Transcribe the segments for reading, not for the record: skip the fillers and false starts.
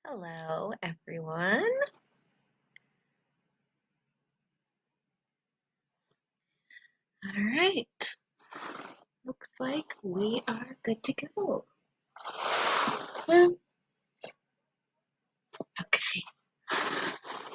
Hello, everyone. All right. Looks like we are good to go. Um, Okay.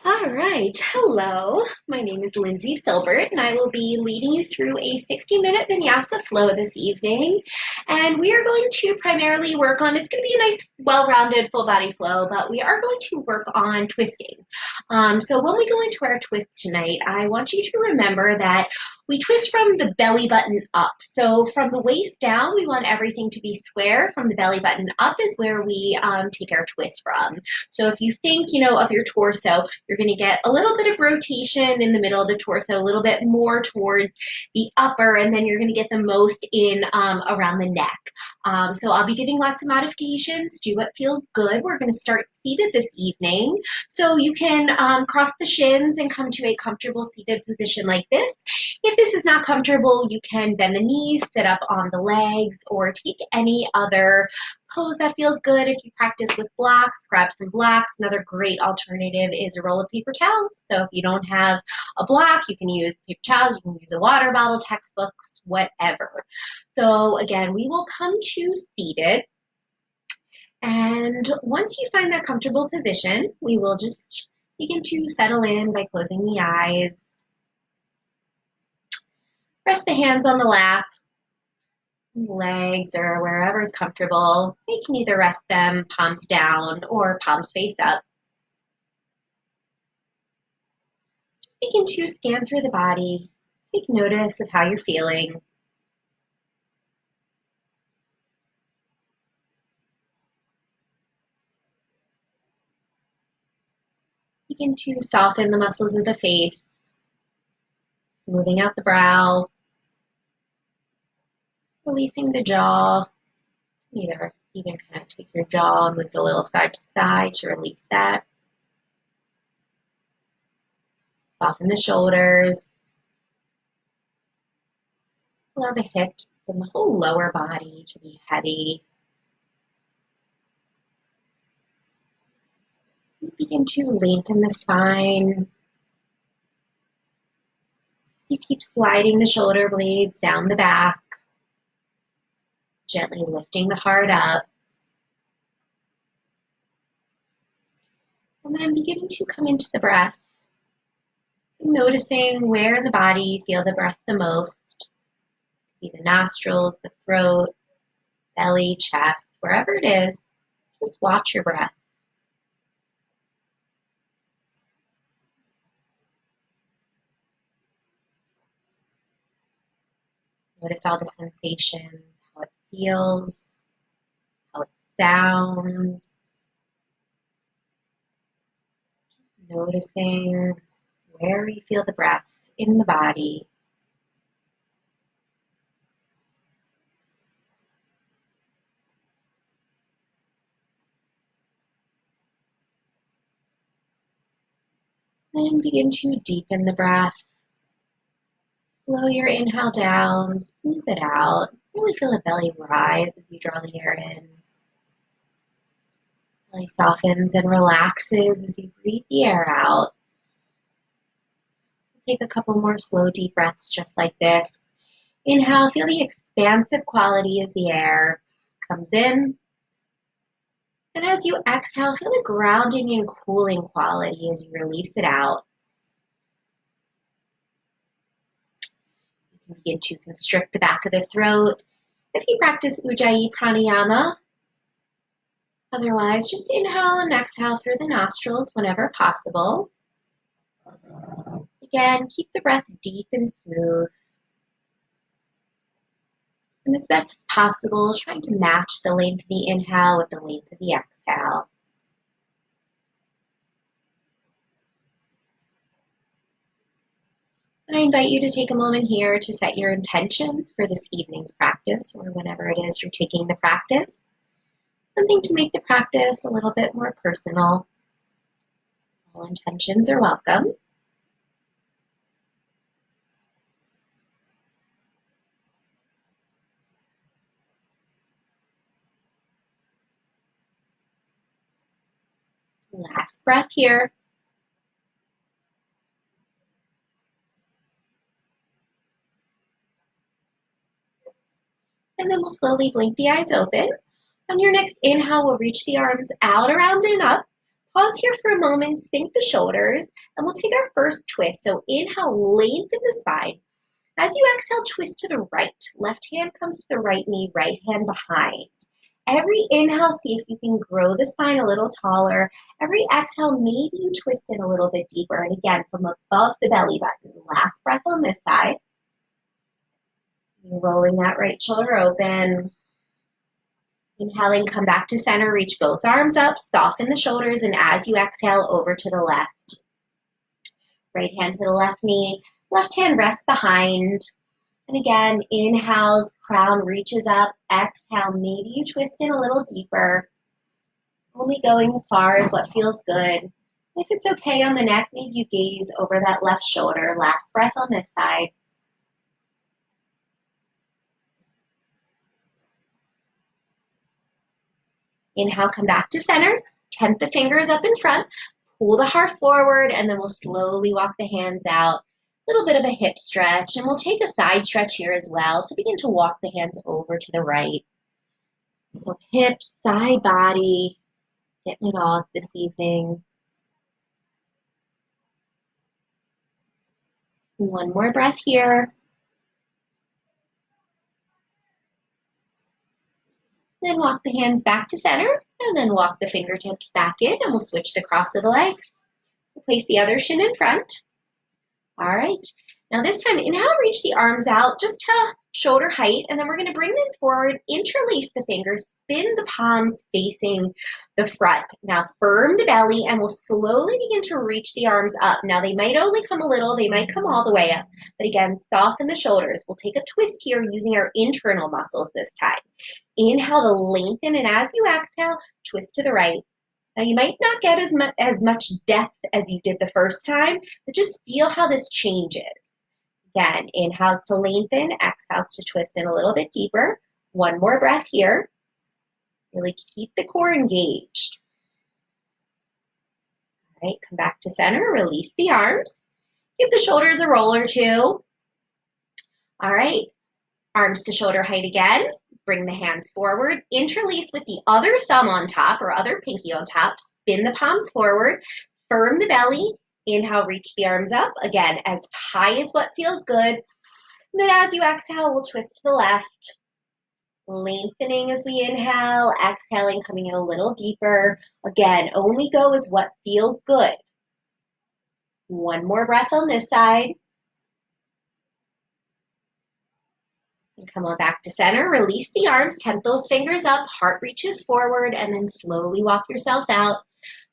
All right. Hello. My name is Lindsay Silbert, and I will be leading you through a 60-minute Vinyasa flow this evening. And we are going to primarily work on, it's going to be a nice, well-rounded full body flow, but we are going to work on twisting. So when we go into our twist tonight, I want you to remember that we twist from the belly button up. So from the waist down, we want everything to be square. From the belly button up is where we take our twist from. So if you think, of your torso, you're going to get a little bit of rotation in the middle of the torso, a little bit more towards the upper, and then you're going to get the most in around the neck. So I'll be giving lots of modifications. Do what feels good. We're going to start seated this evening. So you can cross the shins and come to a comfortable seated position like this. If this is not comfortable, you can bend the knees, sit up on the legs, or take any other pose that feels good. If you practice with blocks, grab some blocks. Another great alternative is a roll of paper towels. So if you don't have a block, you can use paper towels, you can use a water bottle, textbooks, whatever. So again, we will come to seated. And once you find that comfortable position, we will just begin to settle in by closing the eyes. Rest the hands on the lap, legs, or wherever is comfortable. You can either rest them palms down or palms face up. Just begin to scan through the body. Take notice of how you're feeling. Begin to soften the muscles of the face, smoothing out the brow, releasing the jaw. Either even kind of take your jaw and move it a little side to side to release that. Soften the shoulders. Allow the hips and the whole lower body to be heavy. Begin to lengthen the spine. So you keep sliding the shoulder blades down the back, gently lifting the heart up. And then beginning to come into the breath. So noticing where in the body you feel the breath the most. Be the nostrils, the throat, belly, chest, wherever it is. Just watch your breath. Notice all the sensations, how it feels, how it sounds. Just noticing where you feel the breath in the body. Then begin to deepen the breath. Slow your inhale down, smooth it out. Really feel the belly rise as you draw the air in. Belly softens and relaxes as you breathe the air out. Take a couple more slow, deep breaths just like this. Inhale, feel the expansive quality as the air comes in. And as you exhale, feel the grounding and cooling quality as you release it out. You can begin to constrict the back of the throat. If you practice Ujjayi Pranayama, otherwise just inhale and exhale through the nostrils whenever possible. Again, keep the breath deep and smooth. And as best as possible, trying to match the length of the inhale with the length of the exhale. And I invite you to take a moment here to set your intention for this evening's practice, or whenever it is you're taking the practice. Something to make the practice a little bit more personal. All intentions are welcome. Last breath here. And then we'll slowly blink the eyes open. On your next inhale, we'll reach the arms out, around, and up. Pause here for a moment, sink the shoulders, and we'll take our first twist. So inhale, lengthen the spine. As you exhale, twist to the right. Left hand comes to the right knee, right hand behind. Every inhale, see if you can grow the spine a little taller. Every exhale, maybe you twist it a little bit deeper. And again, from above the belly button. Last breath on this side. You're rolling that right shoulder open. Inhaling, come back to center, reach both arms up, soften the shoulders, and as you exhale, over to the left. Right hand to the left knee, left hand rests behind. And again, inhales, crown reaches up. Exhale, maybe you twist it a little deeper. Only going as far as what feels good. If it's okay on the neck, maybe you gaze over that left shoulder. Last breath on this side. Inhale, come back to center. Tent the fingers up in front. Pull the heart forward, and then we'll slowly walk the hands out. A little bit of a hip stretch, and we'll take a side stretch here as well. So begin to walk the hands over to the right. So hips, side body, getting it all this evening. One more breath here. Then walk the hands back to center, and then walk the fingertips back in, and we'll switch the cross of the legs. So place the other shin in front. All right. Now this time, inhale, reach the arms out just to shoulder height, and then we're going to bring them forward, interlace the fingers, spin the palms facing the front. Now firm the belly, and we'll slowly begin to reach the arms up. Now they might only come a little, they might come all the way up, but again, soften the shoulders. We'll take a twist here using our internal muscles this time. Inhale to lengthen, and as you exhale, twist to the right. Now you might not get as much depth as you did the first time, but just feel how this changes. Again, inhales to lengthen, exhales to twist in a little bit deeper. One more breath here. Really keep the core engaged. All right, come back to center, release the arms. Give the shoulders a roll or two. All right, arms to shoulder height again. Bring the hands forward, interlace with the other thumb on top or other pinky on top. Spin the palms forward, firm the belly. Inhale, reach the arms up. Again, as high as what feels good. And then as you exhale, we'll twist to the left. Lengthening as we inhale, exhaling, coming in a little deeper. Again, only go as what feels good. One more breath on this side. And come on back to center. Release the arms, tent those fingers up, heart reaches forward, and then slowly walk yourself out.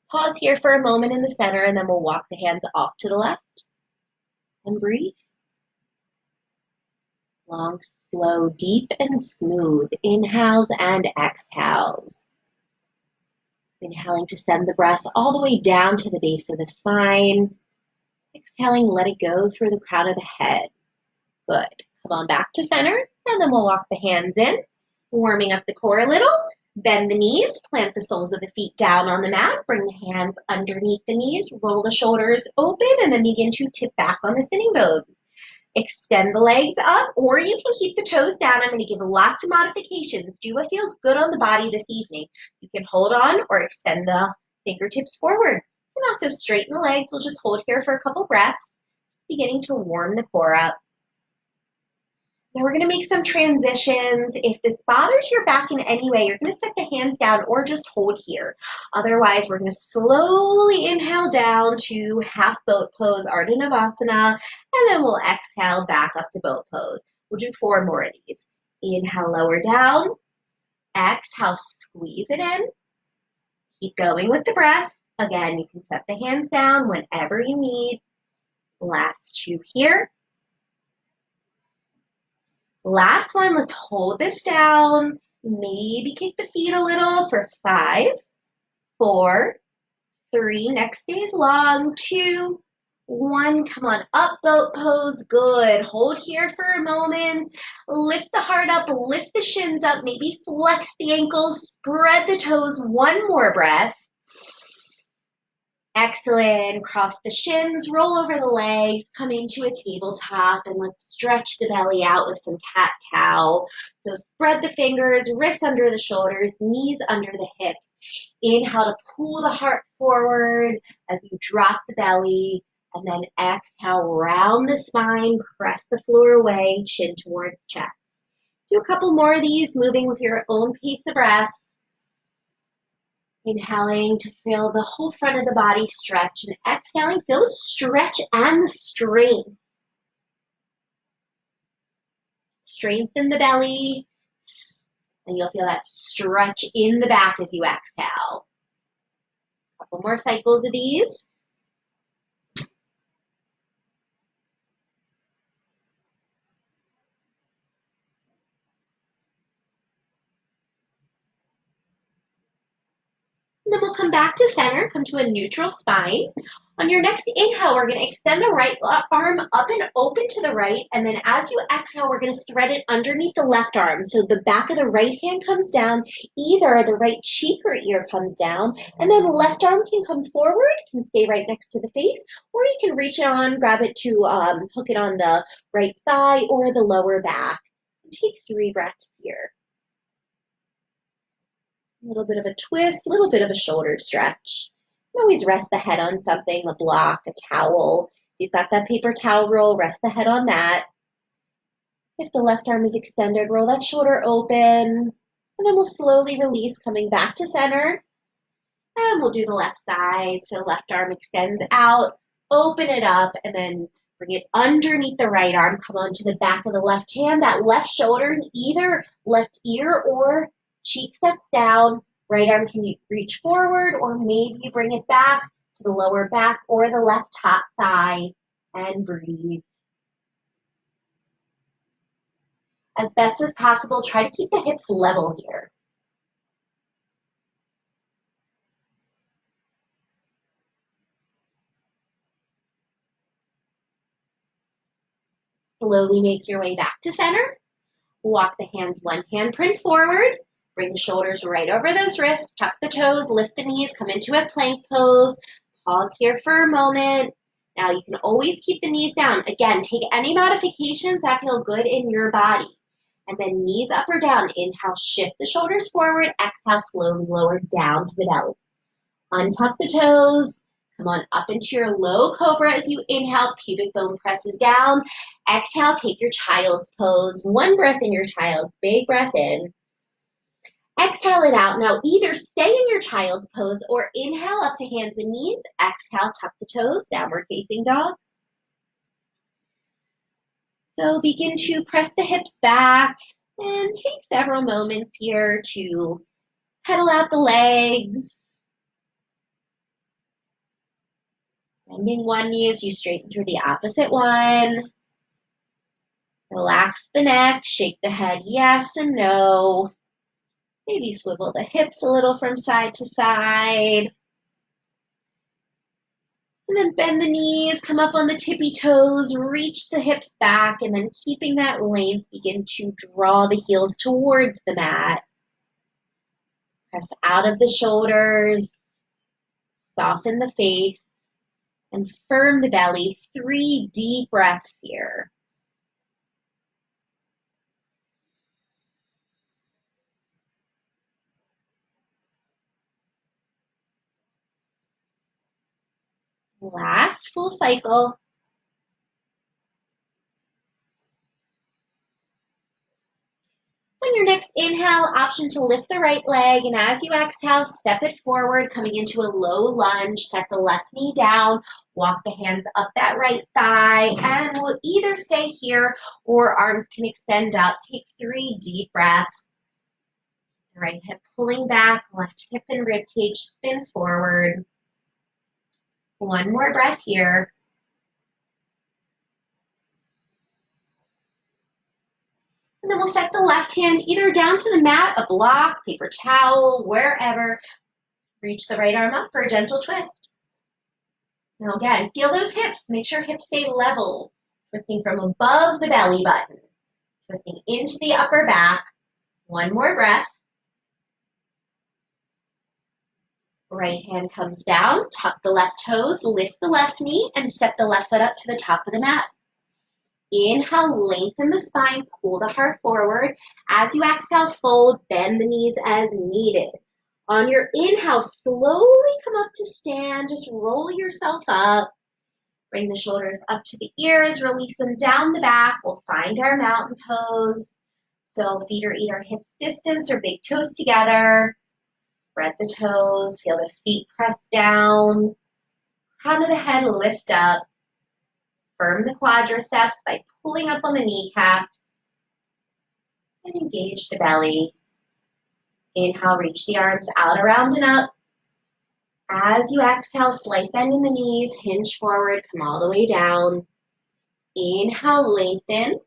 Pause here for a moment in the center, and then we'll walk the hands off to the left. And breathe. Long, slow, deep, and smooth inhales and exhales. Inhaling to send the breath all the way down to the base of the spine. Exhaling, let it go through the crown of the head. Good. Come on back to center, and then we'll walk the hands in, warming up the core a little. Bend the knees, plant the soles of the feet down on the mat, bring the hands underneath the knees, roll the shoulders open, and then begin to tip back on the sitting bones. Extend the legs up, or you can keep the toes down. I'm going to give lots of modifications. Do what feels good on the body this evening. You can hold on or extend the fingertips forward. You can also straighten the legs. We'll just hold here for a couple breaths, beginning to warm the core up. Now we're going to make some transitions. If this bothers your back in any way, you're going to set the hands down or just hold here. Otherwise, we're going to slowly inhale down to half boat pose, Ardha Navasana, and then we'll exhale back up to boat pose. We'll do 4 more of these. Inhale, lower down. Exhale, squeeze it in. Keep going with the breath. Again, you can set the hands down whenever you need. Last 2 here. Last one, let's hold this down. Maybe kick the feet a little for 5, 4, 3. Next stays long. 2, 1. Come on, up, boat pose. Good. Hold here for a moment. Lift the heart up, lift the shins up. Maybe flex the ankles, spread the toes. One more breath. Excellent. Cross the shins, roll over the legs, come into a tabletop, and let's stretch the belly out with some cat-cow. So spread the fingers, wrists under the shoulders, knees under the hips. Inhale to pull the heart forward as you drop the belly, and then exhale, round the spine, press the floor away, chin towards chest. Do a couple more of these, moving with your own pace of breath. Inhaling to feel the whole front of the body stretch, and exhaling, feel the stretch and the strength. Strengthen the belly, and you'll feel that stretch in the back as you exhale. A couple more cycles of these. And then we'll come back to center, come to a neutral spine. On your next inhale, we're going to extend the right arm up and open to the right. And then as you exhale, we're going to thread it underneath the left arm. So the back of the right hand comes down, either the right cheek or ear comes down. And then the left arm can come forward, can stay right next to the face, or you can reach it on, grab it to hook it on the right thigh or the lower back. And take 3 breaths here. A little bit of a twist, a little bit of a shoulder stretch. You can always rest the head on something, a block, a towel. If you've got that paper towel roll, rest the head on that. If the left arm is extended, roll that shoulder open. And then we'll slowly release, coming back to center. And we'll do the left side. So left arm extends out, open it up, and then bring it underneath the right arm. Come onto the back of the left hand, that left shoulder, and either left ear or cheek sets down. Right arm can reach forward, or maybe you bring it back to the lower back or the left top thigh, and breathe. As best as possible, try to keep the hips level here. Slowly make your way back to center. Walk the hands one handprint forward. Bring the shoulders right over those wrists. Tuck the toes, lift the knees, come into a plank pose. Pause here for a moment. Now you can always keep the knees down. Again, take any modifications that feel good in your body. And then knees up or down. Inhale, shift the shoulders forward. Exhale, slowly lower down to the belly. Untuck the toes. Come on up into your low cobra as you inhale, pubic bone presses down. Exhale, take your child's pose. 1 breath in your child's, big breath in. Exhale it out. Now either stay in your child's pose or inhale up to hands and knees. Exhale, tuck the toes, downward facing dog. So begin to press the hips back and take several moments here to pedal out the legs. Bending one knee as you straighten through the opposite one. Relax the neck, shake the head yes and no. Maybe swivel the hips a little from side to side. And then bend the knees, come up on the tippy toes, reach the hips back, and then keeping that length, begin to draw the heels towards the mat. Press out of the shoulders, soften the face, and firm the belly. 3 deep breaths here. Last full cycle. On your next inhale, option to lift the right leg, and as you exhale, step it forward, coming into a low lunge. Set the left knee down, walk the hands up that right thigh, and we'll either stay here or arms can extend up. Take 3 deep breaths. The right hip pulling back, left hip and rib cage spin forward. 1 more breath here. And then we'll set the left hand either down to the mat, a block, paper towel, wherever. Reach the right arm up for a gentle twist. Now again, feel those hips. Make sure hips stay level. Twisting from above the belly button. Twisting into the upper back. 1 more breath. Right hand comes down, tuck the left toes, lift the left knee, and step the left foot up to the top of the mat. Inhale, lengthen the spine, pull the heart forward. As you exhale, fold, bend the knees as needed. On your inhale, slowly come up to stand. Just roll yourself up. Bring the shoulders up to the ears, release them down the back. We'll find our mountain pose. So feet are either hips distance or big toes together. Spread the toes, feel the feet press down. Crown of the head lift up. Firm the quadriceps by pulling up on the kneecaps. And engage the belly. Inhale, reach the arms out, around, and up. As you exhale, slight bend in the knees, hinge forward, come all the way down. Inhale, lengthen.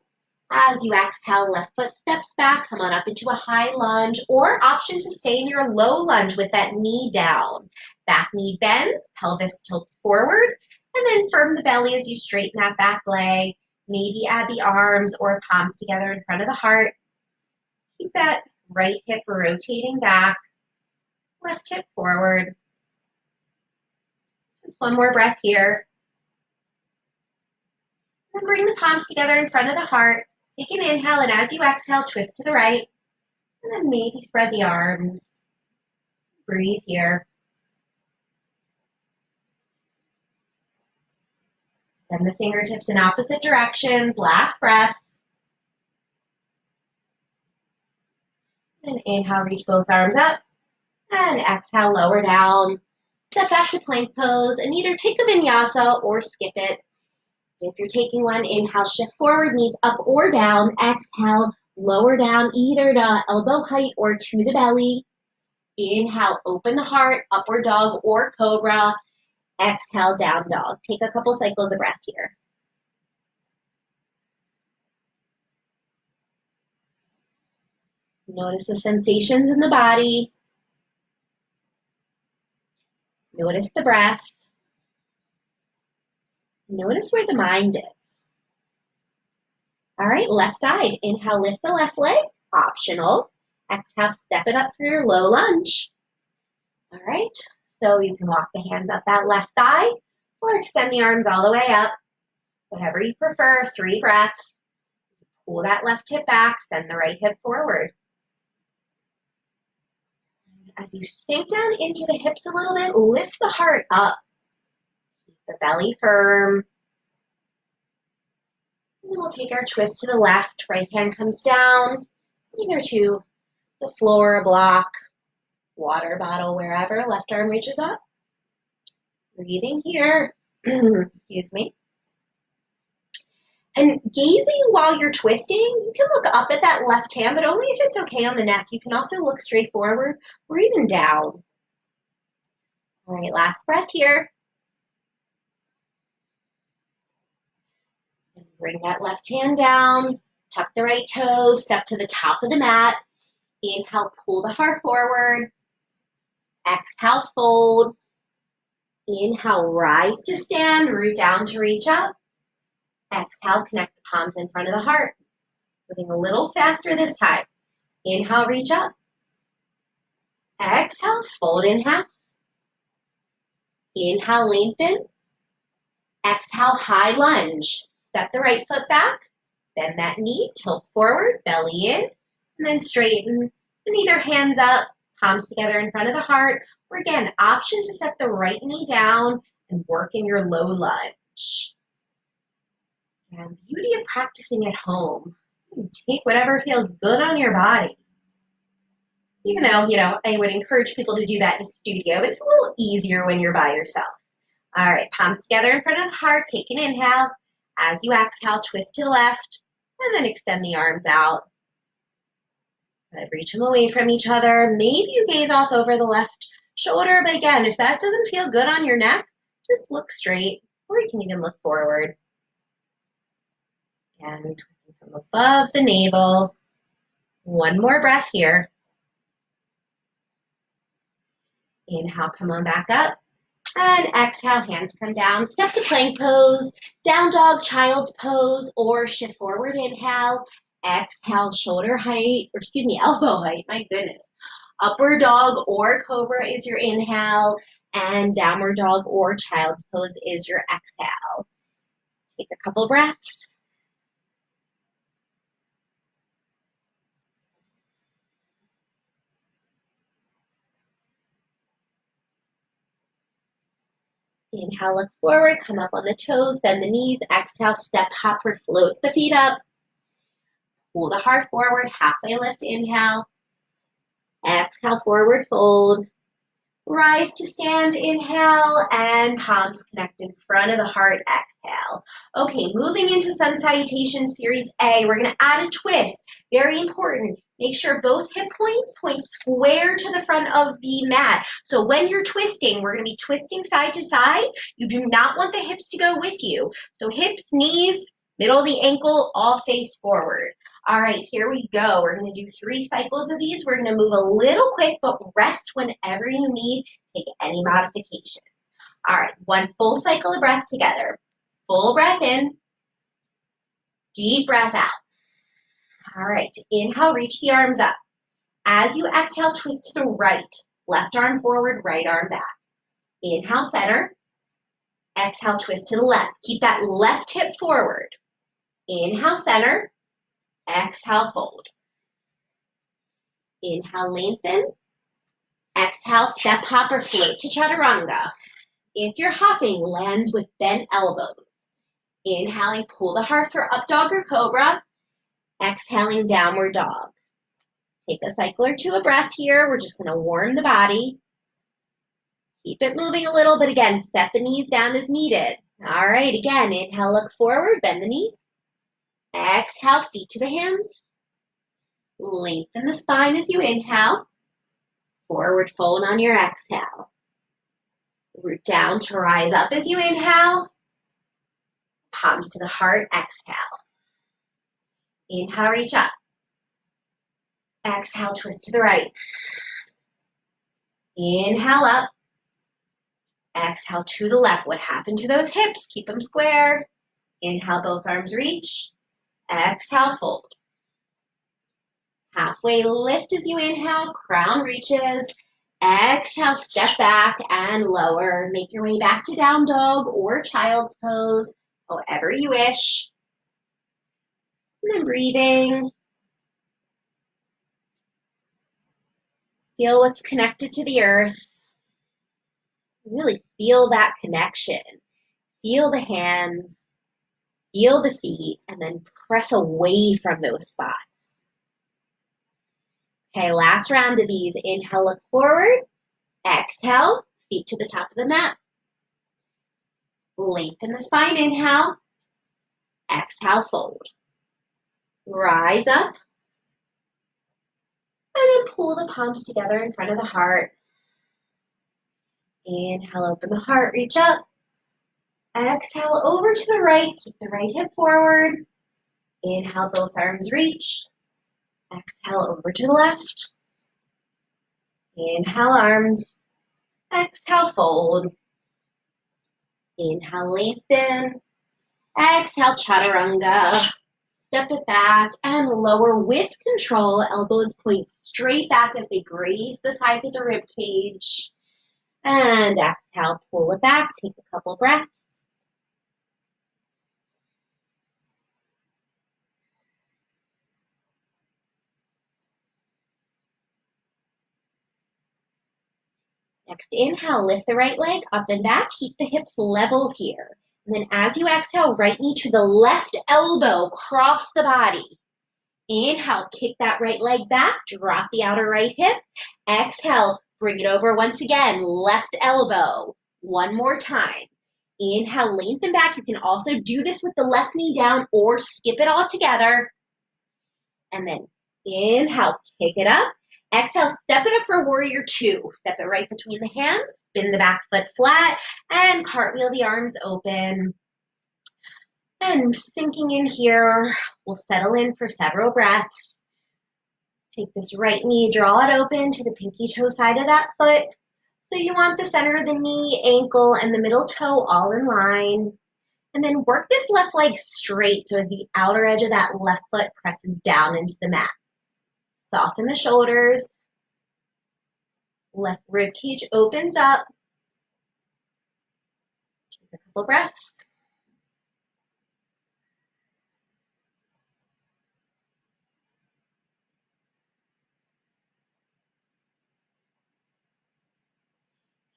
As you exhale, left foot steps back, come on up into a high lunge, or option to stay in your low lunge with that knee down. Back knee bends, pelvis tilts forward, and then firm the belly as you straighten that back leg. Maybe add the arms or palms together in front of the heart. Keep that right hip rotating back, left hip forward. Just one more breath here. Then bring the palms together in front of the heart. Take an inhale, and as you exhale, twist to the right. And then maybe spread the arms. Breathe here. Send the fingertips in opposite directions. Last breath. And inhale, reach both arms up. And exhale, lower down. Step back to plank pose and either take a vinyasa or skip it. If you're taking one, inhale, shift forward, knees up or down. Exhale, lower down either to elbow height or to the belly. Inhale, open the heart, upward dog or cobra. Exhale, down dog. Take a couple cycles of breath here. Notice the sensations in the body. Notice the breath. Notice where the mind is. All right, left side. Inhale, lift the left leg, optional. Exhale, step it up for your low lunge. All right, so you can walk the hands up that left thigh or extend the arms all the way up. Whatever you prefer, 3 breaths. Pull that left hip back, send the right hip forward. As you sink down into the hips a little bit, lift the heart up. Keep the belly firm. And then we'll take our twist to the left. Right hand comes down, either to the floor, block, water bottle, wherever. Left arm reaches up. Breathing here. Excuse me. And gazing while you're twisting, you can look up at that left hand, but only if it's okay on the neck. You can also look straight forward or even down. All right, last breath here. And bring that left hand down, tuck the right toes, step to the top of the mat. Inhale, pull the heart forward. Exhale, fold. Inhale, rise to stand, root down to reach up. Exhale, connect the palms in front of the heart. Moving a little faster this time. Inhale, reach up. Exhale, fold in half. Inhale, lengthen. Exhale, high lunge. Step the right foot back. Bend that knee, tilt forward, belly in, and then straighten. And either hands up, palms together in front of the heart, or again, option to set the right knee down and work in your low lunge. And beauty of practicing at home. You can take whatever feels good on your body. Even though, I would encourage people to do that in the studio, it's a little easier when you're by yourself. All right, palms together in front of the heart. Take an inhale. As you exhale, twist to the left, and then extend the arms out. Reach them away from each other. Maybe you gaze off over the left shoulder, but again, if that doesn't feel good on your neck, just look straight, or you can even look forward. Again, twisting from above the navel. One more breath here. Inhale, come on back up. And exhale, hands come down. Step to plank pose, down dog, child's pose, or shift forward. Inhale, exhale, elbow height, my goodness. Upward dog or cobra is your inhale, and downward dog or child's pose is your exhale. Take a couple breaths. Inhale, look forward, come up on the toes, bend the knees. Exhale, step, hop, or float the feet up. Pull the heart forward, halfway lift, inhale. Exhale, forward fold. Rise to stand, inhale, and palms connect in front of the heart, exhale. Okay, moving into Sun Salutation Series A, we're gonna add a twist. Very important. Make sure both hip points point square to the front of the mat. So when you're twisting, we're gonna be twisting side to side. You do not want the hips to go with you. So hips, knees, middle of the ankle, all face forward. All right, here we go. We're going to do 3 cycles of these. We're going to move a little quick, but rest whenever you need. Take any modification. All right, 1 full cycle of breath together. Full breath in. Deep breath out. All right, inhale, reach the arms up. As you exhale, twist to the right. Left arm forward, right arm back. Inhale, center. Exhale, twist to the left. Keep that left hip forward. Inhale, center. Exhale, fold. Inhale, lengthen. Exhale, step, hop, or float to chaturanga. If you're hopping, land with bent elbows. Inhaling, pull the heart for up dog or cobra. Exhaling, downward dog. Take a cycle or 2 of breath here. We're just going to warm the body. Keep it moving a little, but again, set the knees down as needed. All right, again, inhale, look forward, bend the knees. Exhale, feet to the hands. Lengthen the spine as you inhale. Forward fold on your exhale. Root down to rise up as you inhale. Palms to the heart, exhale. Inhale, reach up. Exhale, twist to the right. Inhale up. Exhale to the left. What happened to those hips? Keep them square. Inhale, both arms reach. Exhale, fold. Halfway lift as you inhale, crown reaches. Exhale, step back and lower. Make your way back to down dog or child's pose, however you wish. And then breathing. Feel what's connected to the earth. Really feel that connection. Feel the hands, feel the feet, and then press away from those spots. Okay, last round of these. Inhale, look forward. Exhale, feet to the top of the mat. Lengthen the spine, inhale. Exhale, fold. Rise up. And then pull the palms together in front of the heart. Inhale, open the heart, reach up. Exhale, over to the right. Keep the right hip forward. Inhale, both arms reach. Exhale, over to the left. Inhale, arms. Exhale, fold. Inhale, lengthen. Exhale, chaturanga. Step it back and lower with control. Elbows point straight back as they graze the sides of the rib cage. And exhale, pull it back. Take a couple breaths. Next inhale, lift the right leg up and back. Keep the hips level here. And then as you exhale, right knee to the left elbow, cross the body. Inhale, kick that right leg back, drop the outer right hip. Exhale, bring it over once again, left elbow. One more time. Inhale, lengthen back. You can also do this with the left knee down or skip it all together. And then inhale, kick it up. Exhale, step it up for warrior 2. Step it right between the hands, spin the back foot flat, and cartwheel the arms open. And sinking in here, we'll settle in for several breaths. Take this right knee, draw it open to the pinky toe side of that foot. So you want the center of the knee, ankle, and the middle toe all in line. And then work this left leg straight so the outer edge of that left foot presses down into the mat. Soften the shoulders. Left rib cage opens up. Take a couple breaths.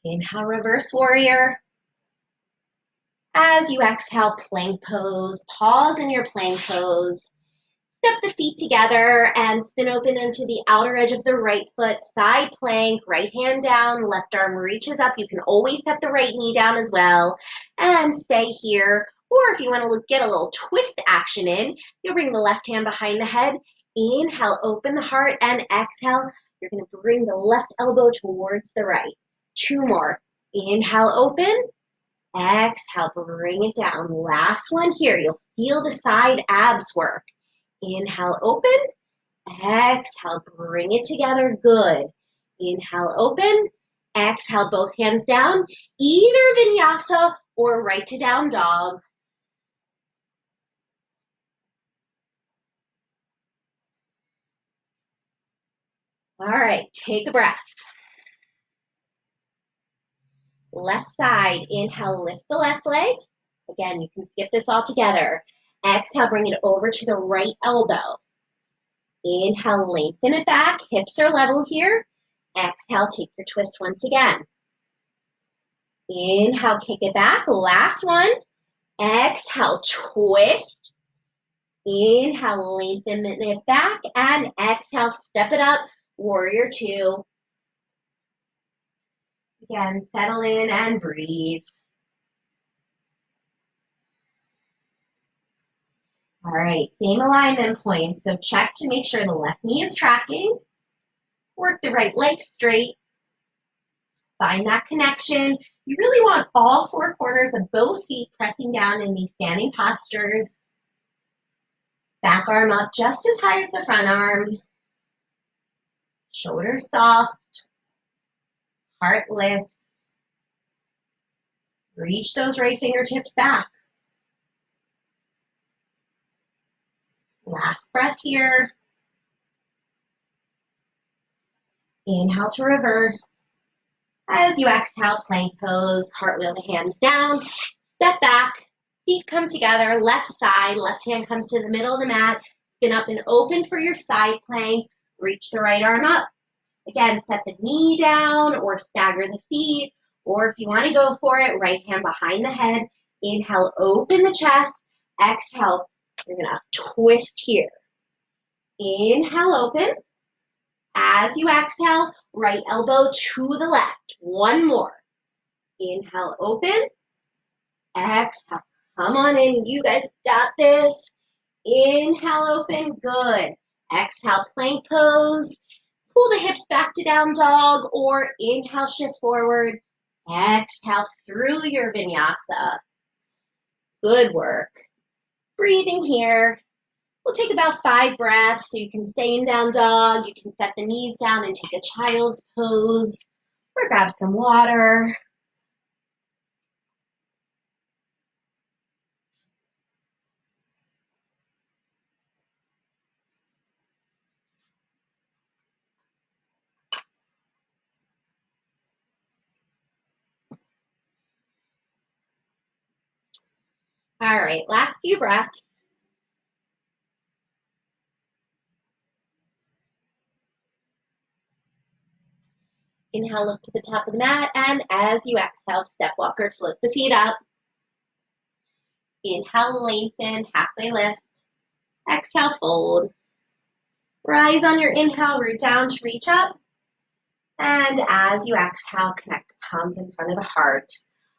Inhale, reverse warrior. As you exhale, plank pose. Pause in your plank pose. Step the feet together and spin open into the outer edge of the right foot. Side plank, right hand down, left arm reaches up. You can always set the right knee down as well. And stay here. Or if you want to get a little twist action in, you'll bring the left hand behind the head. Inhale, open the heart, and exhale. You're going to bring the left elbow towards the right. 2 more. Inhale, open. Exhale, bring it down. Last one here. You'll feel the side abs work. Inhale, open. Exhale, bring it together. Good. Inhale, open. Exhale, both hands down. Either vinyasa or right to down dog. All right, take a breath. Left side. Inhale, lift the left leg. Again, you can skip this all together. Exhale, bring it over to the right elbow. Inhale, lengthen it back. Hips are level here. Exhale, take your twist once again. Inhale, kick it back. Last one. Exhale, twist. Inhale, lengthen it back. And exhale, step it up. Warrior 2. Again, settle in and breathe. All right, same alignment points. So check to make sure the left knee is tracking. Work the right leg straight. Find that connection. You really want all 4 corners of both feet pressing down in these standing postures. Back arm up just as high as the front arm. Shoulders soft. Heart lifts. Reach those right fingertips back. Last breath here. Inhale to reverse. As you exhale, plank pose, cartwheel the hands down, step back, feet come together, left side, left hand comes to the middle of the mat, spin up and open for your side plank, reach the right arm up. Again, set the knee down or stagger the feet, or if you want to go for it, right hand behind the head. Inhale, open the chest. Exhale, you're going to twist here. Inhale, open. As you exhale, right elbow to the left. One more. Inhale, open. Exhale, come on in. You guys got this. Inhale, open. Good. Exhale, plank pose. Pull the hips back to down dog or inhale, shift forward. Exhale through your vinyasa. Good work. Breathing here. We'll take about 5 breaths so you can stay in down dog. You can set the knees down and take a child's pose or grab some water. All right, last few breaths. Inhale, look to the top of the mat, and as you exhale, step walker, float the feet up. Inhale, lengthen, halfway lift. Exhale, fold. Rise on your inhale, root down to reach up. And as you exhale, connect the palms in front of the heart.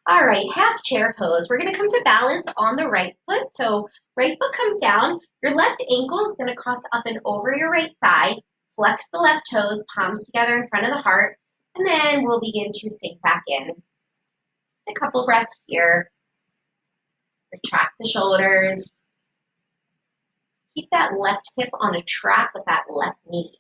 All right, half chair pose. We're going to come to balance on the right foot. So right foot comes down. Your left ankle is going to cross up and over your right thigh. Flex the left toes, palms together in front of the heart. And then we'll begin to sink back in. Just a couple breaths here. Retract the shoulders. Keep that left hip on a track with that left knee.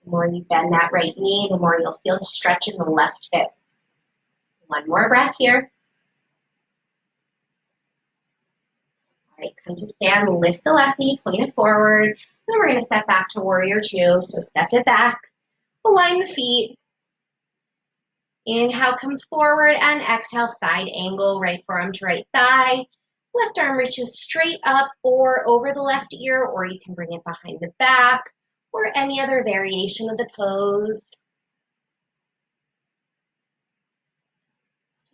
The more you bend that right knee, the more you'll feel the stretch in the left hip. One more breath here. All right, come to stand, lift the left knee, point it forward. Then we're going to step back to warrior two. So step it back, align the feet. Inhale, come forward, and exhale, side angle, right forearm to right thigh. Left arm reaches straight up or over the left ear, or you can bring it behind the back, or any other variation of the pose.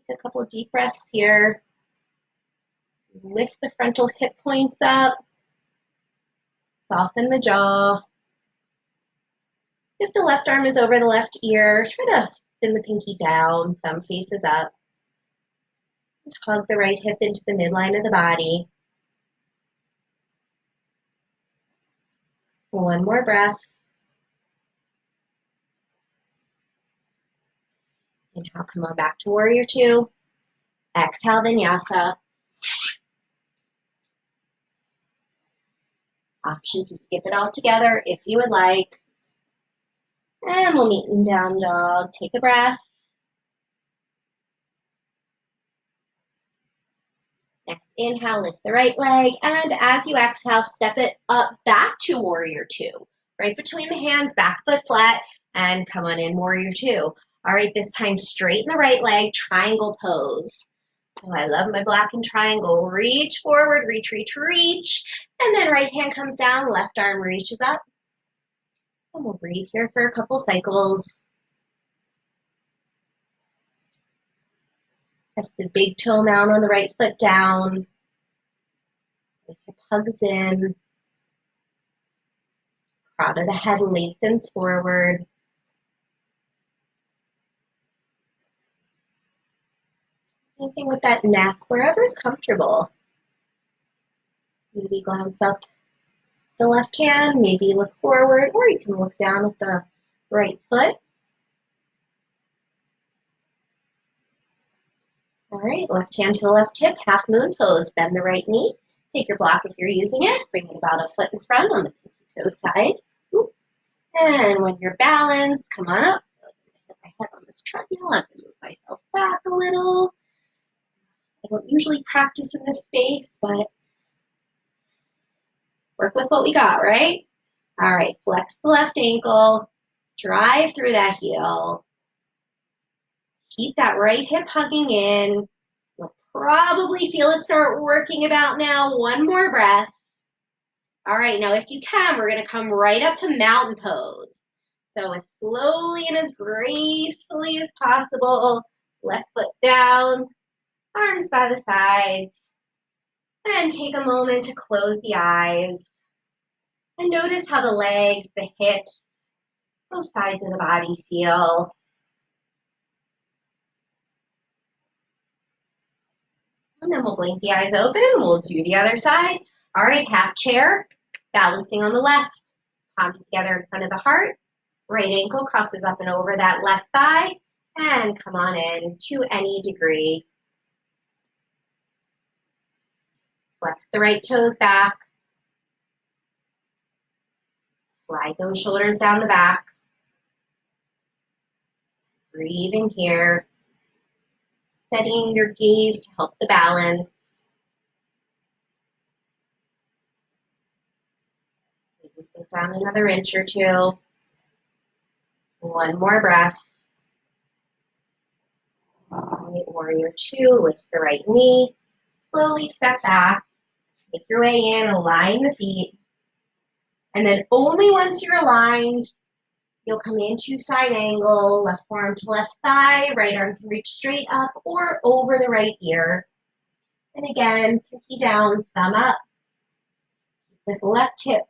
Take a couple of deep breaths here. Lift the frontal hip points up. Soften the jaw. If the left arm is over the left ear, try to spin the pinky down, thumb faces up. Hug the right hip into the midline of the body. One more breath. Inhale, come on back to warrior two. Exhale, vinyasa. Option to skip it all together if you would like. And we'll meet in down dog. Take a breath. Next inhale, lift the right leg. And as you exhale, step it up back to warrior two. Right between the hands, back foot flat, and come on in, warrior two. All right, this time straighten the right leg, triangle pose. So I love my block and triangle. Reach forward, reach, reach, reach. And then right hand comes down, left arm reaches up. And we'll breathe here for a couple cycles. Press the big toe down on the right foot down. The hip hugs in. Crown of the head lengthens forward. Same thing with that neck, wherever's comfortable. Maybe glance up the left hand, maybe look forward, or you can look down at the right foot. All right, left hand to the left hip, half moon pose. Bend the right knee. Take your block if you're using it. Bring it about a foot in front on the pinky toe side. And when you're balanced, come on up. Hit my head on this treadmill. I'm going to move myself back a little. I don't usually practice in this space, but work with what we got, right? All right, flex the left ankle. Drive through that heel. Keep that right hip hugging in. You'll probably feel it start working about now. One more breath. All right, now if you can, we're going to come right up to mountain pose. So as slowly and as gracefully as possible, left foot down, arms by the sides, and take a moment to close the eyes. And notice how the legs, the hips, both sides of the body feel. And then we'll blink the eyes open. We'll do the other side. All right, half chair, balancing on the left. Palms together in front of the heart. Right ankle crosses up and over that left thigh. And come on in to any degree. Flex the right toes back. Slide those shoulders down the back. Breathing here. Steadying your gaze to help the balance. Maybe sit down another inch or two. One more breath. All right, warrior two, lift the right knee. Slowly step back. Make your way in, align the feet. And then only once you're aligned, you'll come into side angle, left forearm to left thigh, right arm can reach straight up or over the right ear. And again, pinky down, thumb up. Keep this left hip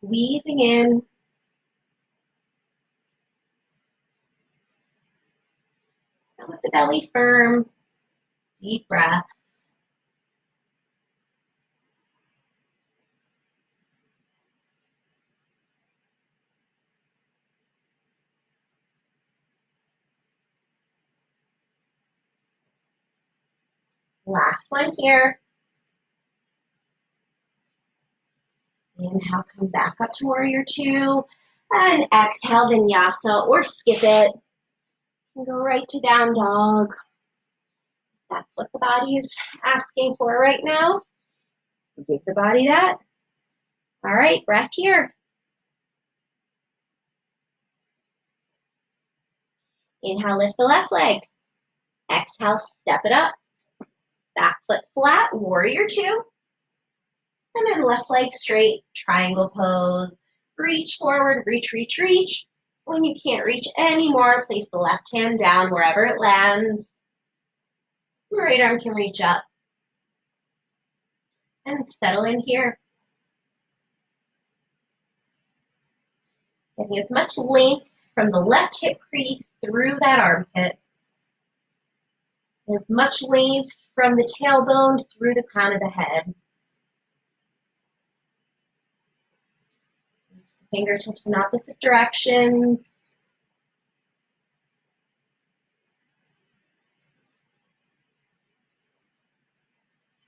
squeezing in. And with the belly firm, deep breaths. Last one here. Inhale, come back up to warrior two. And exhale, vinyasa, or skip it. And go right to down dog. That's what the body is asking for right now. Give the body that. All right, breath here. Inhale, lift the left leg. Exhale, step it up. Back foot flat, warrior two. And then left leg straight, triangle pose. Reach forward, reach, reach, reach. When you can't reach anymore, place the left hand down wherever it lands. The right arm can reach up. And settle in here. Getting as much length from the left hip crease through that armpit. As much length from the tailbone through the crown of the head. Fingertips in opposite directions.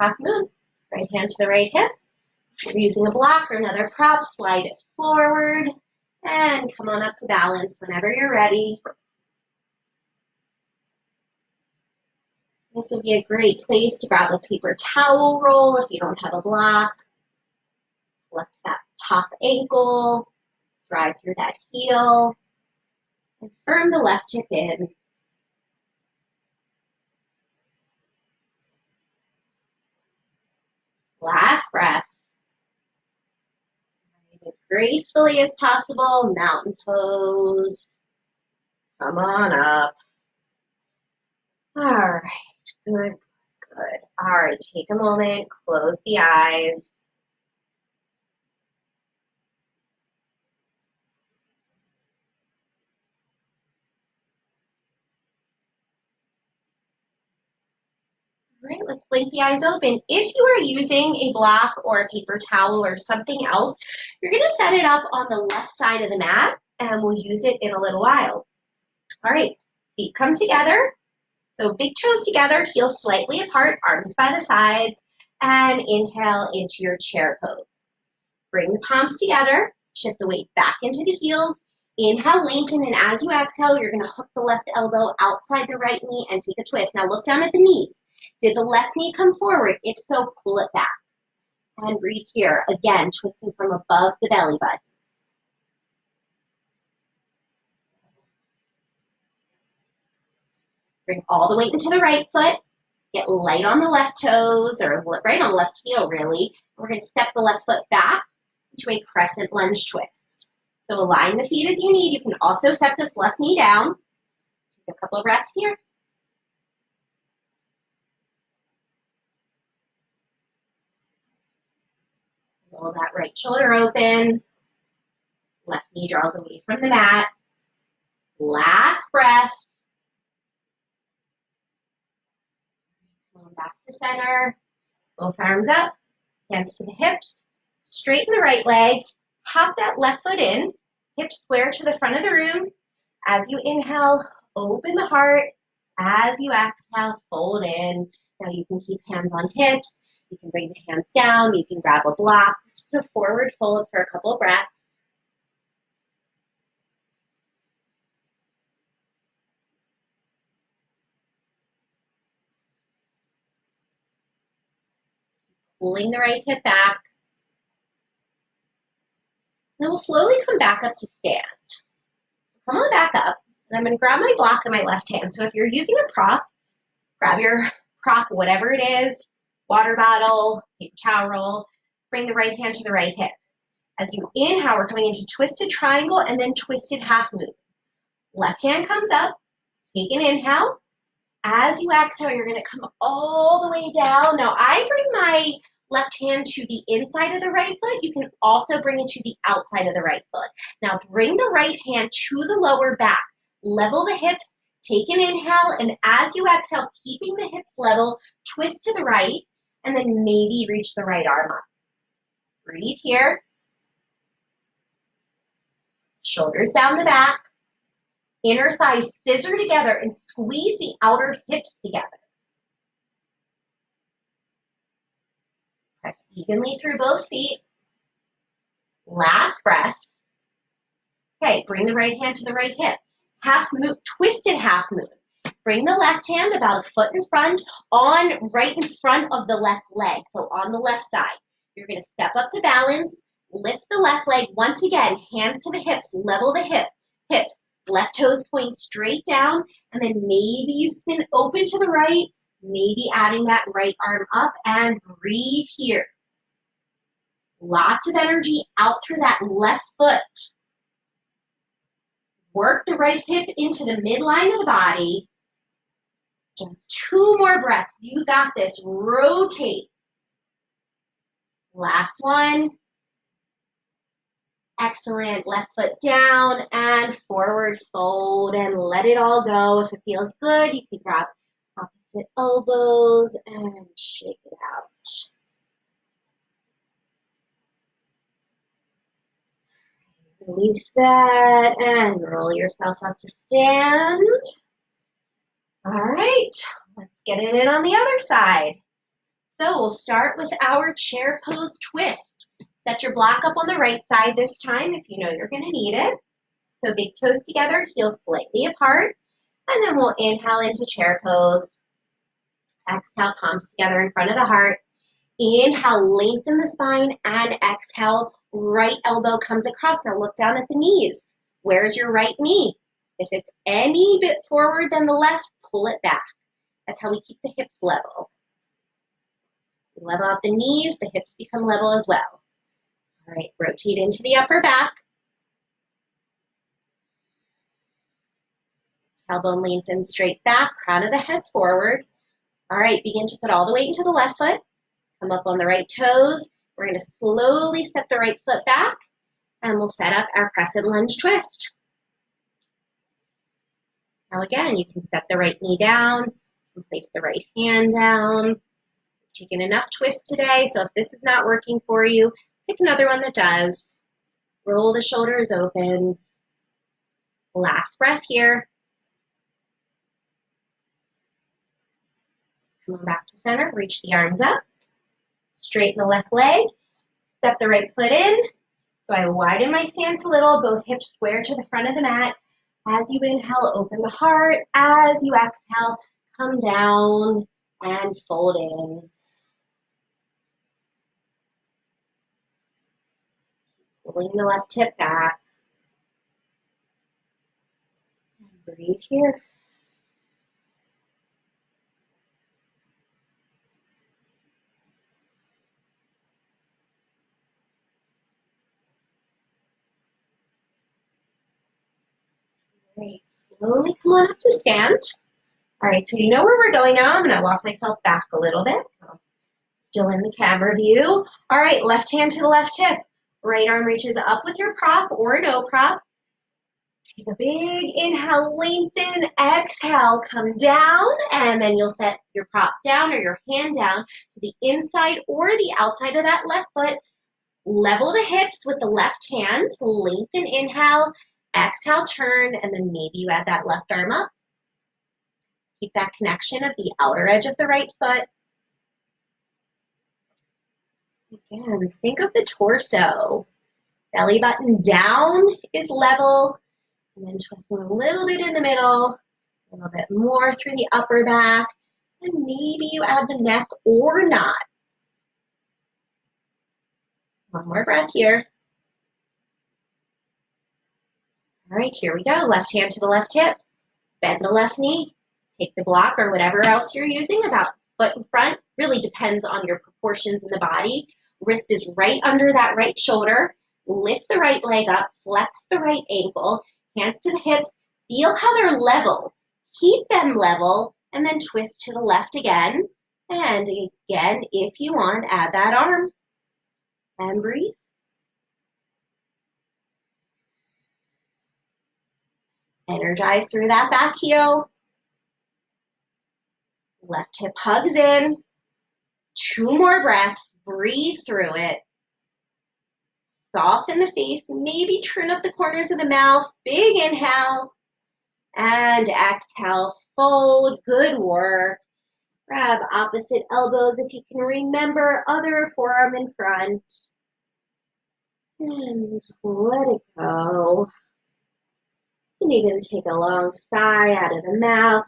Half moon. Right hand to the right hip. If you're using a block or another prop, slide it forward and come on up to balance whenever you're ready. This would be a great place to grab a paper towel roll if you don't have a block. Flex that top ankle, drive through that heel, and firm the left hip in. Last breath. As gracefully as possible, mountain pose. Come on up. All right, good, good. All right, take a moment, close the eyes. All right, let's blink the eyes open. If you are using a block or a paper towel or something else, you're gonna set it up on the left side of the mat and we'll use it in a little while. All right, feet come together. So big toes together, heels slightly apart, arms by the sides, and inhale into your chair pose. Bring the palms together, shift the weight back into the heels. Inhale, lengthen, and as you exhale, you're gonna hook the left elbow outside the right knee and take a twist. Now look down at the knees. Did the left knee come forward? If so, pull it back. And breathe here. Again, twisting from above the belly button. Bring all the weight into the right foot. Get light on the left toes, or right on the left heel, really. We're going to step the left foot back into a crescent lunge twist. So align the feet as you need. You can also set this left knee down. Take a couple of breaths here. Roll that right shoulder open. Left knee draws away from the mat. Last breath. Come back to center. Both arms up. Hands to the hips. Straighten the right leg. Hop that left foot in. Hips square to the front of the room. As you inhale, open the heart. As you exhale, fold in. Now you can keep hands on hips. You can bring the hands down. You can grab a block. Just a forward fold for a couple of breaths. Pulling the right hip back. Then we'll slowly come back up to stand. Come on back up. And I'm going to grab my block in my left hand. So if you're using a prop, grab your prop, whatever it is, water bottle, paper towel roll. Bring the right hand to the right hip. As you inhale, we're coming into twisted triangle and then twisted half moon. Left hand comes up. Take an inhale. As you exhale, you're going to come all the way down. Now, I bring my left hand to the inside of the right foot. You can also bring it to the outside of the right foot. Now, bring the right hand to the lower back. Level the hips. Take an inhale, and as you exhale, keeping the hips level, twist to the right, and then maybe reach the right arm up. Breathe here. Shoulders down the back. Inner thighs scissor together and squeeze the outer hips together. Press evenly through both feet. Last breath. Okay, bring the right hand to the right hip. Half moon, twisted half moon. Bring the left hand about a foot in front, right in front of the left leg, so on the left side. You're going to step up to balance, lift the left leg. Once again, hands to the hips, level the hips. Left toes point straight down, and then maybe you spin open to the right, maybe adding that right arm up, and breathe here. Lots of energy out through that left foot. Work the right hip into the midline of the body. Just 2 more breaths. You got this. Rotate. Last one. Excellent. Left foot down and forward fold and let it all go. If it feels good, you can grab opposite elbows and shake it out. Release that and roll yourself up to stand. All right, let's get it in on the other side. So we'll start with our chair pose twist. Set your block up on the right side this time if you know you're going to need it. So big toes together, heels slightly apart. And then we'll inhale into chair pose. Exhale, palms together in front of the heart. Inhale, lengthen the spine, and exhale, right elbow comes across. Now look down at the knees. Where's your right knee? If it's any bit forward than the left, pull it back. That's how we keep the hips level. We level out the knees, the hips become level as well. All right, rotate into the upper back. Tailbone lengthens straight back, crown of the head forward. All right, begin to put all the weight into the left foot. Come up on the right toes. We're going to slowly step the right foot back, and we'll set up our crescent lunge twist. Now again, you can set the right knee down, and place the right hand down. We've taken enough twist today, so if this is not working for you, pick another one that does. Roll the shoulders open. Last breath here. Come back to center, reach the arms up. Straighten the left leg. Step the right foot in. So I widen my stance a little, both hips square to the front of the mat. As you inhale, open the heart. As you exhale, come down and fold in. Pulling the left hip back. And breathe here. Great. Slowly come on up to stand. All right, so you know where we're going now. I'm going to walk myself back a little bit. So still in the camera view. All right, left hand to the left hip. Right arm reaches up with your prop or no prop. Take a big inhale, lengthen, exhale, come down, and then you'll set your prop down or your hand down to the inside or the outside of that left foot. Level the hips with the left hand, lengthen, inhale, exhale, turn, and then maybe you add that left arm up. Keep that connection of the outer edge of the right foot. Again, think of the torso. Belly button down is level, and then twisting a little bit in the middle, a little bit more through the upper back, and maybe you add the neck or not. One more breath here. All right, here we go. Left hand to the left hip. Bend the left knee. Take the block or whatever else you're using, about foot in front. Really depends on your proportions in the body. Wrist is right under that right shoulder. Lift the right leg up. Flex the right ankle. Hands to the hips. Feel how they're level. Keep them level and then twist to the left again. And again, if you want, add that arm. And breathe. Energize through that back heel. Left hip hugs in. 2 more breaths. Breathe through it. Soften the face. Maybe turn up the corners of the mouth. Big inhale. And exhale. Fold. Good work. Grab opposite elbows if you can remember. Other forearm in front. And let it go. You can even take a long sigh out of the mouth.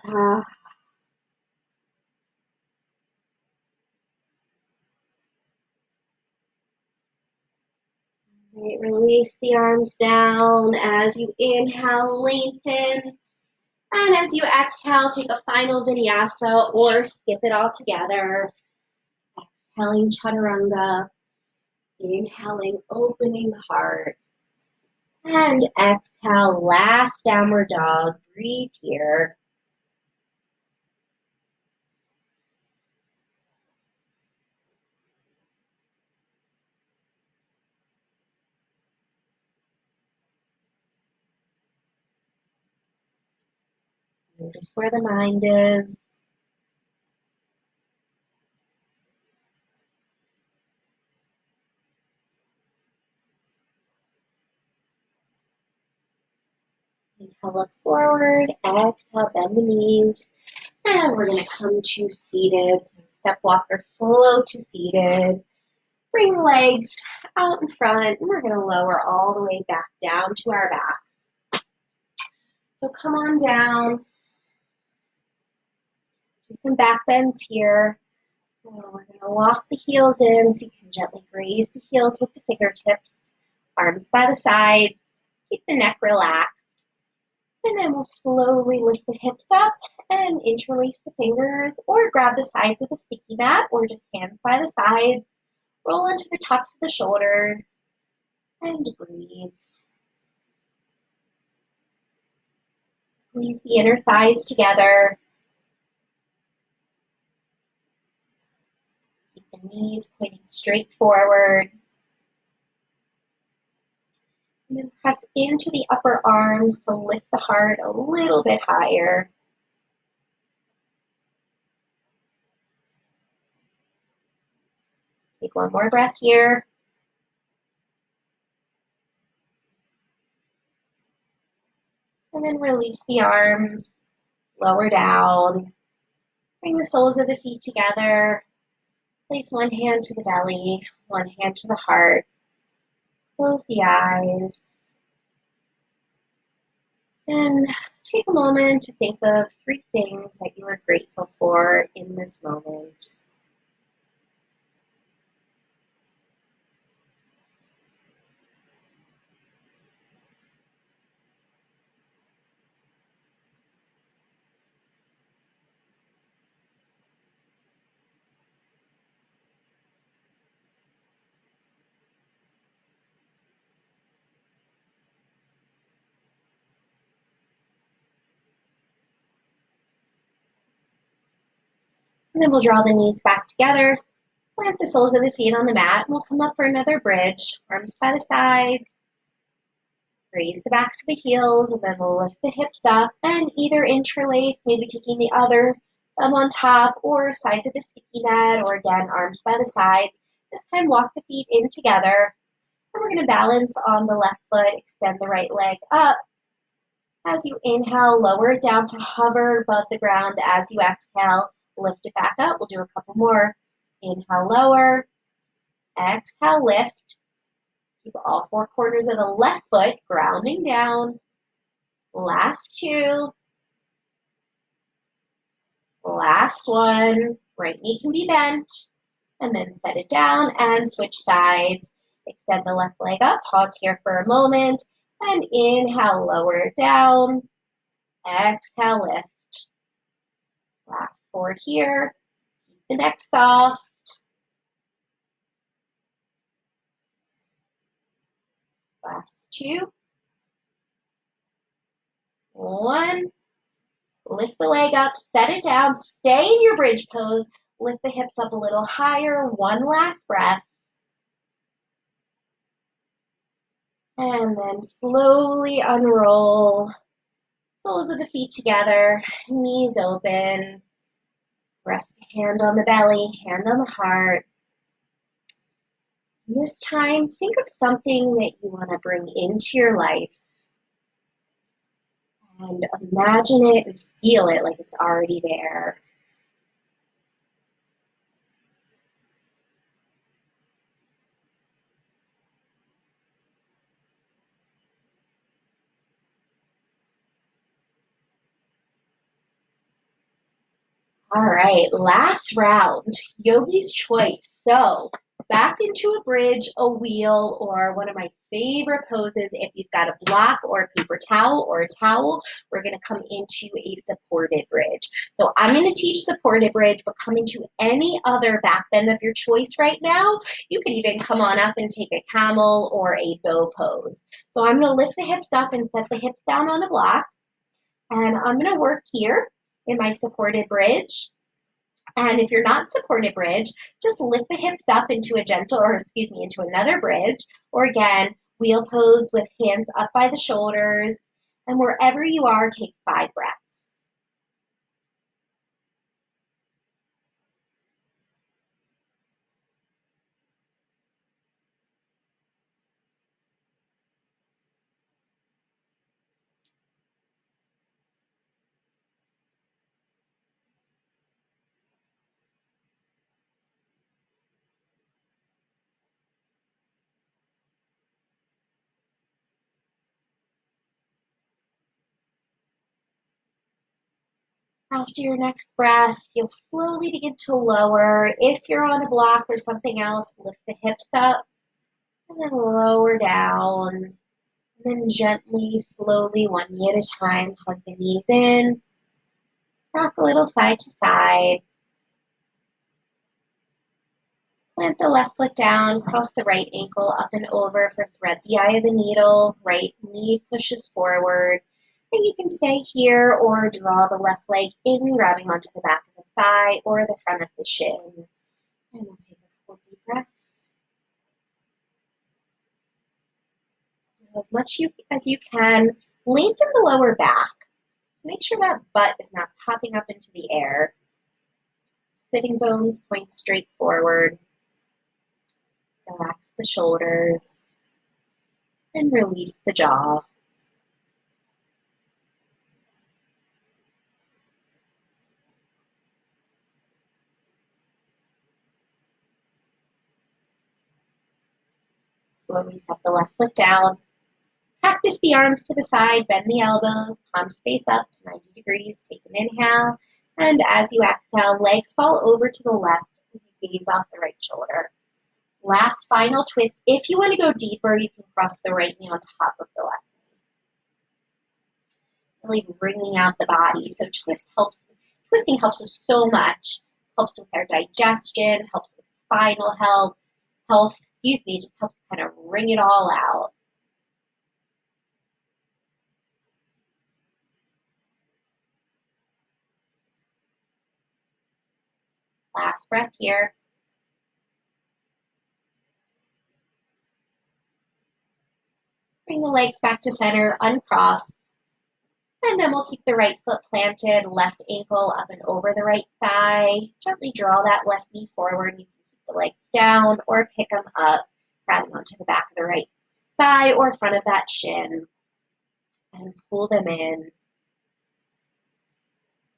Right, release the arms down as you inhale, lengthen. And as you exhale, take a final vinyasa or skip it all together. Exhaling chaturanga, inhaling, opening the heart. And exhale, last downward dog. Breathe here. Notice where the mind is. Inhale, look forward. Exhale, bend the knees. And we're going to come to seated. So step walker, flow to seated. Bring the legs out in front. And we're going to lower all the way back down to our backs. So come on down. Do some back bends here. So we're going to walk the heels in so you can gently graze the heels with the fingertips. Arms by the sides. Keep the neck relaxed. And then we'll slowly lift the hips up and interlace the fingers or grab the sides of the sticky mat or just hands by the sides. Roll into the tops of the shoulders and breathe. Squeeze the inner thighs together. Keep the knees pointing straight forward. And then press into the upper arms to lift the heart a little bit higher. Take one more breath here. And then release the arms, lower down. Bring the soles of the feet together. Place one hand to the belly, one hand to the heart. Close the eyes. And take a moment to think of 3 things that you are grateful for in this moment. And then we'll draw the knees back together. Plant the soles of the feet on the mat. And we'll come up for another bridge. Arms by the sides. Raise the backs of the heels. And then we'll lift the hips up and either interlace, maybe taking the other thumb on top or sides of the sticky mat, or again, arms by the sides. This time, walk the feet in together. And we're going to balance on the left foot. Extend the right leg up. As you inhale, lower it down to hover above the ground. As you exhale, lift it back up. We'll do a couple more. Inhale, lower. Exhale, lift. Keep all 4 corners of the left foot grounding down. Last 2. Last 1. Right knee can be bent. And then set it down and switch sides. Extend the left leg up. Pause here for a moment. And inhale, lower it down. Exhale, lift. Last 4 here. Keep the neck soft. Last 2. 1. Lift the leg up, set it down, stay in your bridge pose. Lift the hips up a little higher. 1 last breath. And then slowly unroll. Soles of the feet together, knees open. Rest a hand on the belly, hand on the heart. And this time, think of something that you want to bring into your life. And imagine it and feel it like it's already there. All right, last round, yogi's choice. So back into a bridge, a wheel, or one of my favorite poses, if you've got a block or a paper towel or a towel, we're going to come into a supported bridge. So I'm going to teach supported bridge, but come into any other back bend of your choice right now. You can even come on up and take a camel or a bow pose. So I'm going to lift the hips up and set the hips down on a block. And I'm going to work here in my supported bridge. And if you're not supported bridge, just lift the hips up into a gentle, or excuse me, into another bridge. Or again, wheel pose with hands up by the shoulders. And wherever you are, take 5 breaths. After your next breath, you'll slowly begin to lower. If you're on a block or something else, lift the hips up and then lower down. And then gently, slowly, one knee at a time, hug the knees in. Rock a little side to side. Plant the left foot down, cross the right ankle up and over for thread the eye of the needle. Right knee pushes forward. And you can stay here or draw the left leg in, grabbing onto the back of the thigh or the front of the shin. And we'll take a couple deep breaths. As much as you can, lengthen the lower back. Make sure that butt is not popping up into the air. Sitting bones point straight forward. Relax the shoulders and release the jaw. Slowly set the left foot down. Cactus the arms to the side, bend the elbows, palms face up to 90 degrees. Take an inhale. And as you exhale, legs fall over to the left as you gaze off the right shoulder. Last final twist. If you want to go deeper, you can cross the right knee on top of the left knee. Really bringing out the body. So twisting helps us so much. Helps with our digestion, helps with spinal health, just helps kind of wring it all out. Last breath here. Bring the legs back to center, uncross. And then we'll keep the right foot planted, left ankle up and over the right thigh. Gently draw that left knee forward. You can keep the legs down or pick them up, grabbing onto the back of the right thigh or front of that shin. And pull them in.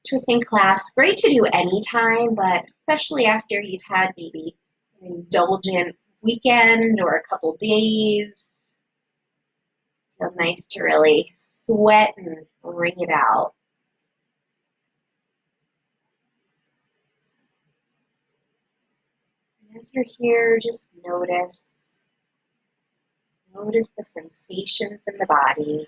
Twisting class, great to do anytime, but especially after you've had maybe an indulgent weekend or a couple days. Feels nice to really sweat and wring it out. And as you're here, just notice the sensations in the body.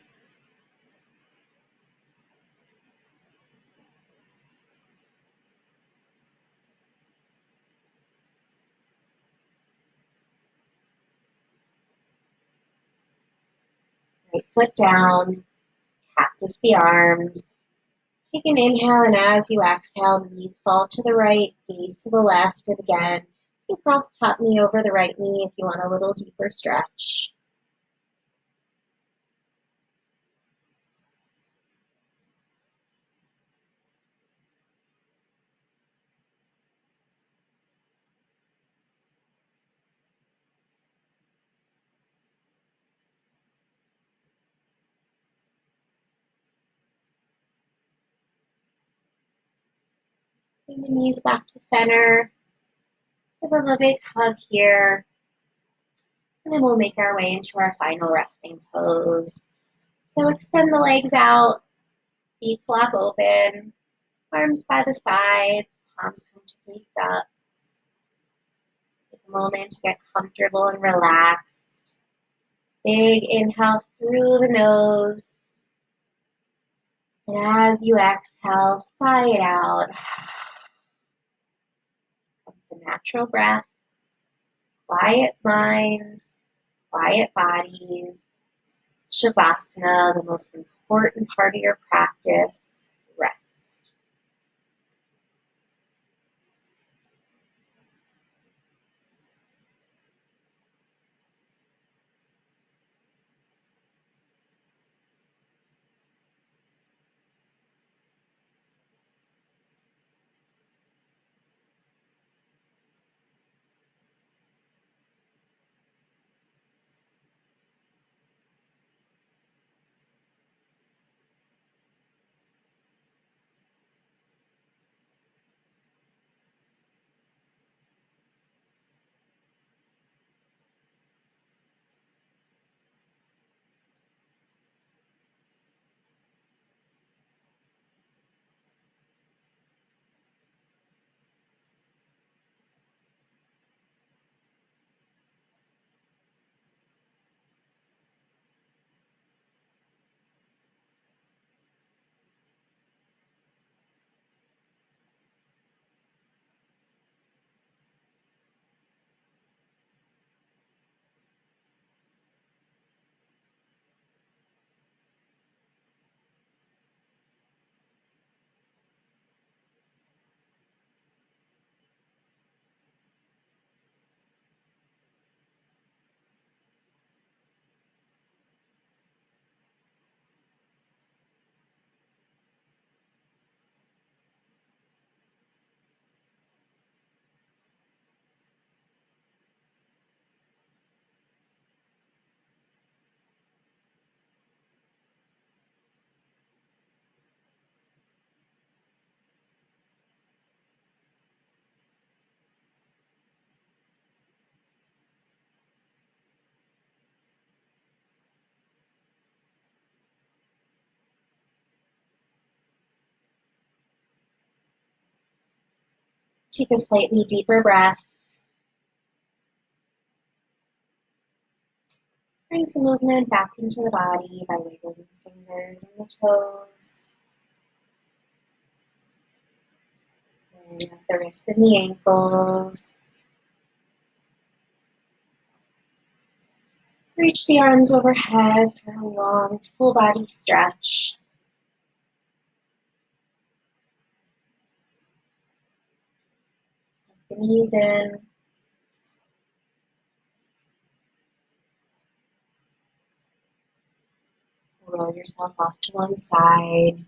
Right foot down, cactus the arms. Take an inhale, and as you exhale, knees fall to the right, gaze to the left, and again, you cross top knee over the right knee if you want a little deeper stretch. Bring the knees back to center. Give them a big hug here. And then we'll make our way into our final resting pose. So extend the legs out, feet flap open, arms by the sides, palms come to face up. Take a moment to get comfortable and relaxed. Big inhale through the nose. And as you exhale, sigh it out. It's a natural breath. Quiet minds, quiet bodies. Shavasana, the most important part of your practice. Rest. Take a slightly deeper breath. Bring some movement back into the body by wiggling the fingers and the toes. And the wrists and the ankles. Reach the arms overhead for a long, full body stretch. The knees in. Roll yourself off to one side.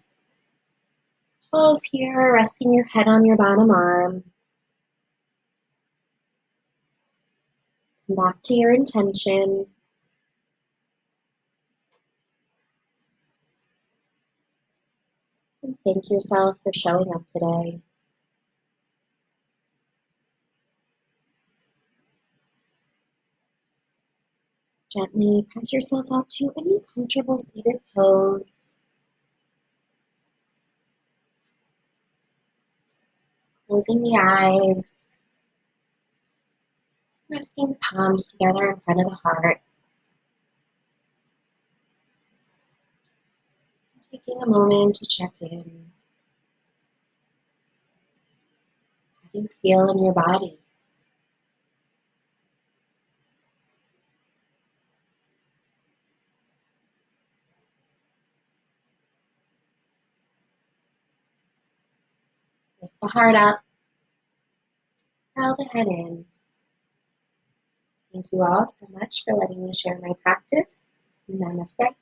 Pause here, resting your head on your bottom arm. Come back to your intention. And thank yourself for showing up today. Gently press yourself out to any comfortable seated pose. Closing the eyes. Resting the palms together in front of the heart. Taking a moment to check in. How do you feel in your body? Lift the heart up. Curl the head in. Thank you all so much for letting me share my practice. Namaste.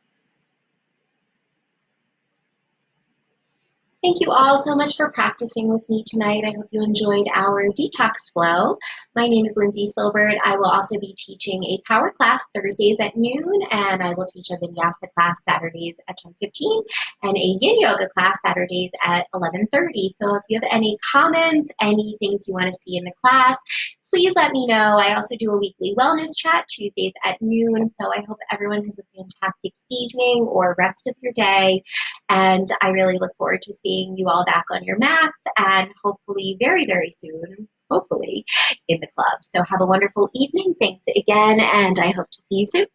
Thank you all so much for practicing with me tonight. I hope you enjoyed our detox flow. My name is Lindsay Silbert. I will also be teaching a power class Thursdays at noon, and I will teach a Vinyasa class Saturdays at 10:15 and a Yin Yoga class Saturdays at 11:30. So if you have any comments, any things you want to see in the class, please let me know. I also do a weekly wellness chat Tuesdays at noon. So I hope everyone has a fantastic evening or rest of your day. And I really look forward to seeing you all back on your mats and hopefully very, very soon, hopefully, in the club. So have a wonderful evening. Thanks again, and I hope to see you soon.